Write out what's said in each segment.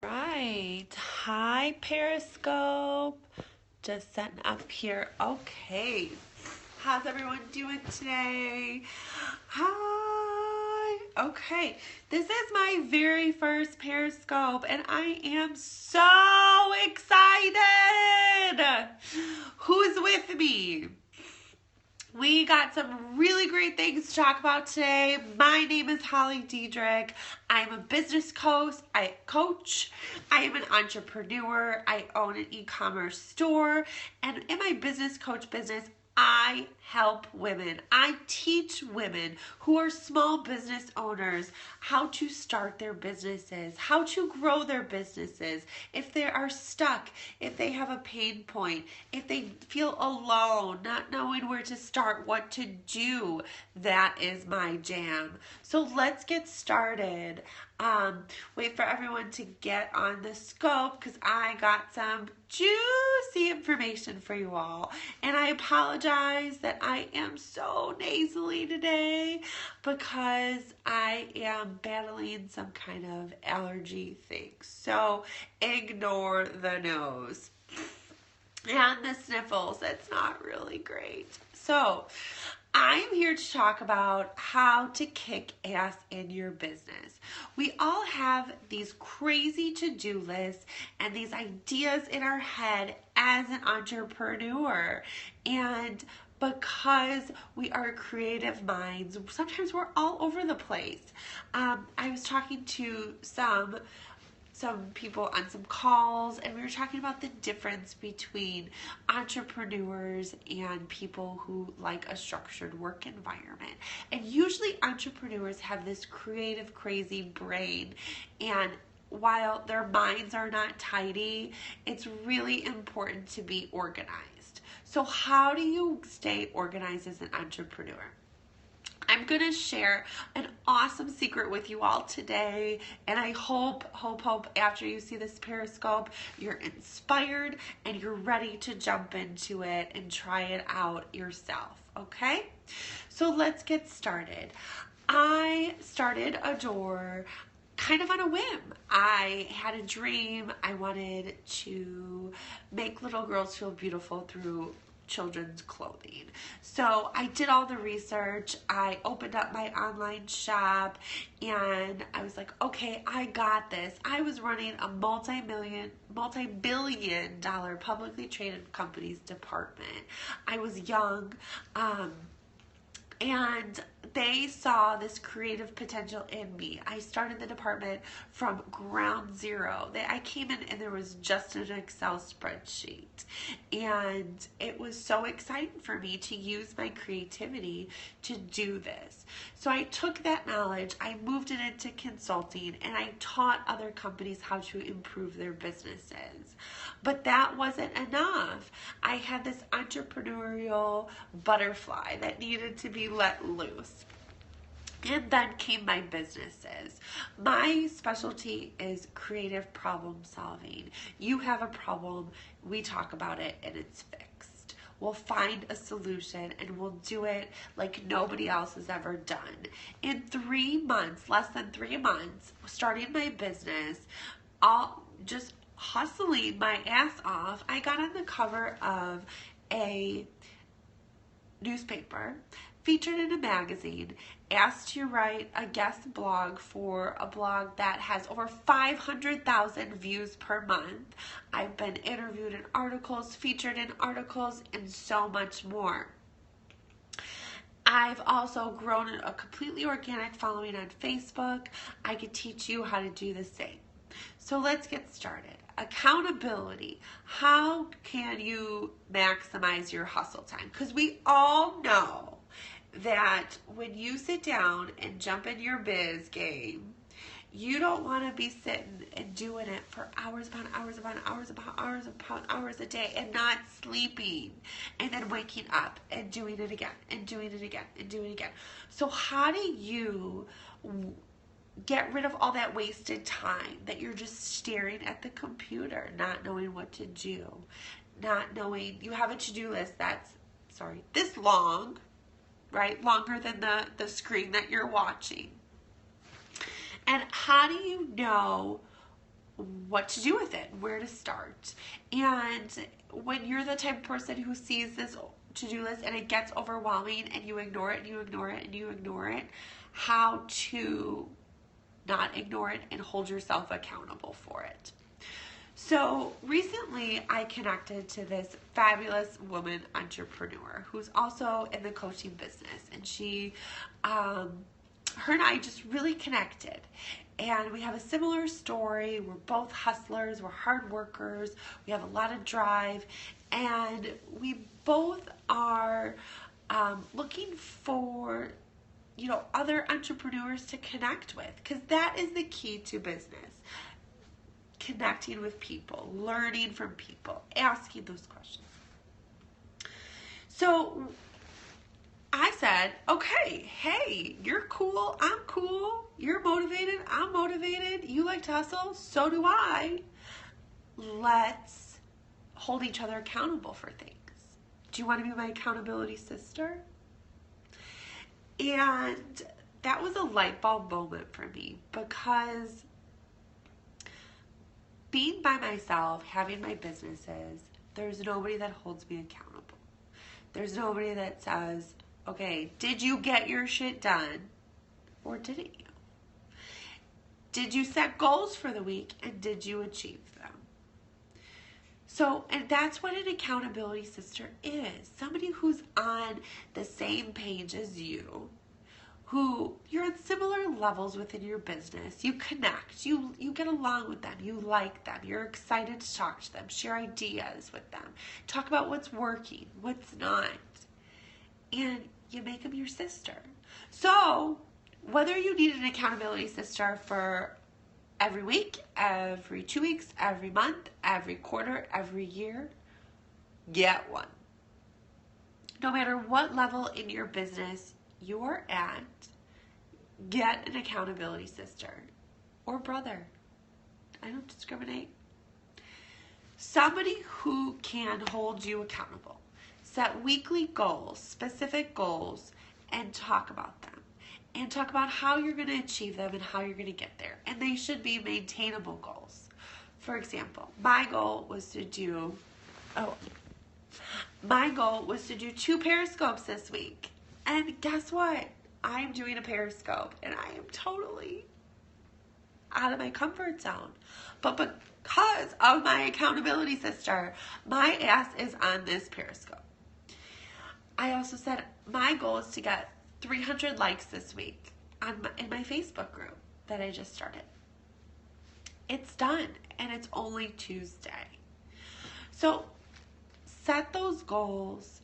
Right. Hi, Periscope. Just setting up here. Okay. How's everyone doing today? Hi. Okay. This is my very first Periscope, and I am so excited. Who's with me? We got some really great things to talk about today. My name is Holly Diederich. I'm a business coach. I am an entrepreneur. I own an e-commerce store. And in my business coach business, I help women. I teach women who are small business owners how to start their businesses, how to grow their businesses, if they are stuck, if they have a pain point, if they feel alone, not knowing where to start, what to do. That is my jam. So let's get started. Wait for everyone to get on the scope because I got some juicy information for you all. And I apologize that I am so nasally today because I am battling some kind of allergy thing. So ignore the nose and the sniffles. It's not really great. So I'm here to talk about how to kick ass in your business. We all have these crazy to-do lists and these ideas in our head as an entrepreneur. And because we are creative minds, sometimes we're all over the place. I was talking to some people on some calls, and we were talking about the difference between entrepreneurs and people who like a structured work environment. And usually entrepreneurs have this creative, crazy brain, and while their minds are not tidy, it's really important to be organized. So how do you stay organized as an entrepreneur? I'm going to share an awesome secret with you all today, and I hope after you see this Periscope, you're inspired and you're ready to jump into it and try it out yourself, okay? So let's get started. I started Adore kind of on a whim. I had a dream. I wanted to make little girls feel beautiful through children's clothing. So I did all the research. I opened up my online shop and I was like, okay, I got this. I was running a multi-billion dollar publicly traded companies department. I was young, and they saw this creative potential in me. I started the department from ground zero. I came in and there was just an Excel spreadsheet. And it was so exciting for me to use my creativity to do this. So I took that knowledge, I moved it into consulting, and I taught other companies how to improve their businesses. But that wasn't enough. I had this entrepreneurial butterfly that needed to be let loose. And then came my businesses. My specialty is creative problem solving. You have a problem, we talk about it, and it's fixed. We'll find a solution and we'll do it like nobody else has ever done. In 3 months, less than 3 months, starting my business, all just hustling my ass off, I got on the cover of a newspaper, featured in a magazine, asked to write a guest blog for a blog that has over 500,000 views per month. I've been interviewed in articles, featured in articles, and so much more. I've also grown a completely organic following on Facebook. I could teach you how to do the same. So let's get started. Accountability. How can you maximize your hustle time? Because we all know that when you sit down and jump in your biz game, you don't want to be sitting and doing it for hours upon hours upon hours upon hours upon hours a day and not sleeping, and then waking up and doing it again and doing it again and doing it again. So how do you get rid of all that wasted time that you're just staring at the computer, not knowing what to do, not knowing you have a to-do list that's, this long, right? Longer than the screen that you're watching. And how do you know what to do with it, where to start. And when you're the type of person who sees this to-do list and it gets overwhelming and you ignore it and you ignore it and you ignore it, how to not ignore it and hold yourself accountable for it. So recently I connected to this fabulous woman entrepreneur who's also in the coaching business, and she, her and I just really connected. And we have a similar story. We're both hustlers, we're hard workers, we have a lot of drive, and we both are looking for, you know, other entrepreneurs to connect with, because that is the key to business. Connecting with people, learning from people, asking those questions. So I said, okay, hey, you're cool, I'm cool, you're motivated, I'm motivated, you like to hustle, so do I. Let's hold each other accountable for things. Do you want to be my accountability sister? And that was a light bulb moment for me, because being by myself, having my businesses, there's nobody that holds me accountable. There's nobody that says, okay, did you get your shit done or didn't you? Did you set goals for the week and did you achieve them? So, and that's what an accountability sister is. Somebody who's on the same page as you, who you're on similar levels within your business. You connect, you get along with them, you like them, you're excited to talk to them, share ideas with them, talk about what's working, what's not, and you make them your sister. So whether you need an accountability sister for every week, every 2 weeks, every month, every quarter, every year, get one. No matter what level in your business you're at, get an accountability sister or brother. I don't discriminate. Somebody who can hold you accountable. Set weekly goals, specific goals, and talk about them. And talk about how you're going to achieve them and how you're going to get there. And they should be maintainable goals. For example, my goal was to do 2 periscopes this week. And guess what? I'm doing a periscope and I am totally out of my comfort zone. But because of my accountability sister, my ass is on this periscope. I also said my goal is to get 300 likes this week in my Facebook group that I just started. It's done, and it's only Tuesday. So set those goals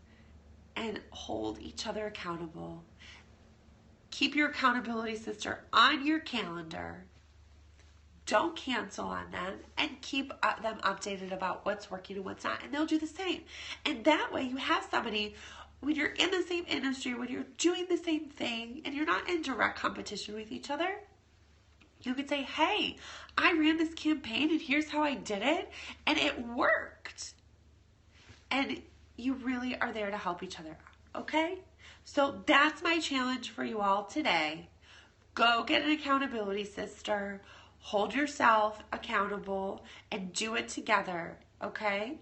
and hold each other accountable. Keep your accountability sister on your calendar. Don't cancel on them, and keep them updated about what's working and what's not, and they'll do the same. And that way you have somebody, when you're in the same industry, when you're doing the same thing, and you're not in direct competition with each other, you could say, hey, I ran this campaign and here's how I did it, and it worked. And you really are there to help each other out, okay? So that's my challenge for you all today. Go get an accountability sister, hold yourself accountable, and do it together, okay?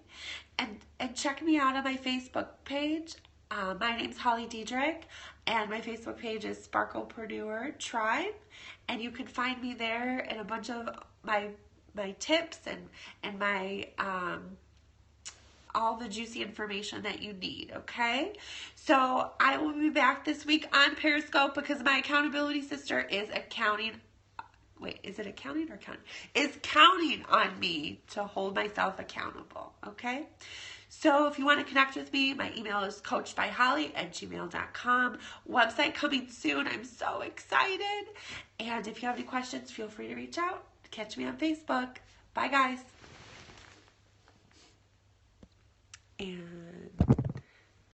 And check me out on my Facebook page. My name's Holly Diederich, and my Facebook page is Sparklepreneur Tribe, and you can find me there and a bunch of my tips and my all the juicy information that you need, okay? So I will be back this week on Periscope because my accountability sister is counting on me to hold myself accountable, okay? So if you want to connect with me, my email is coachedbyholly@gmail.com. Website coming soon. I'm so excited. And if you have any questions, feel free to reach out. Catch me on Facebook. Bye, guys. And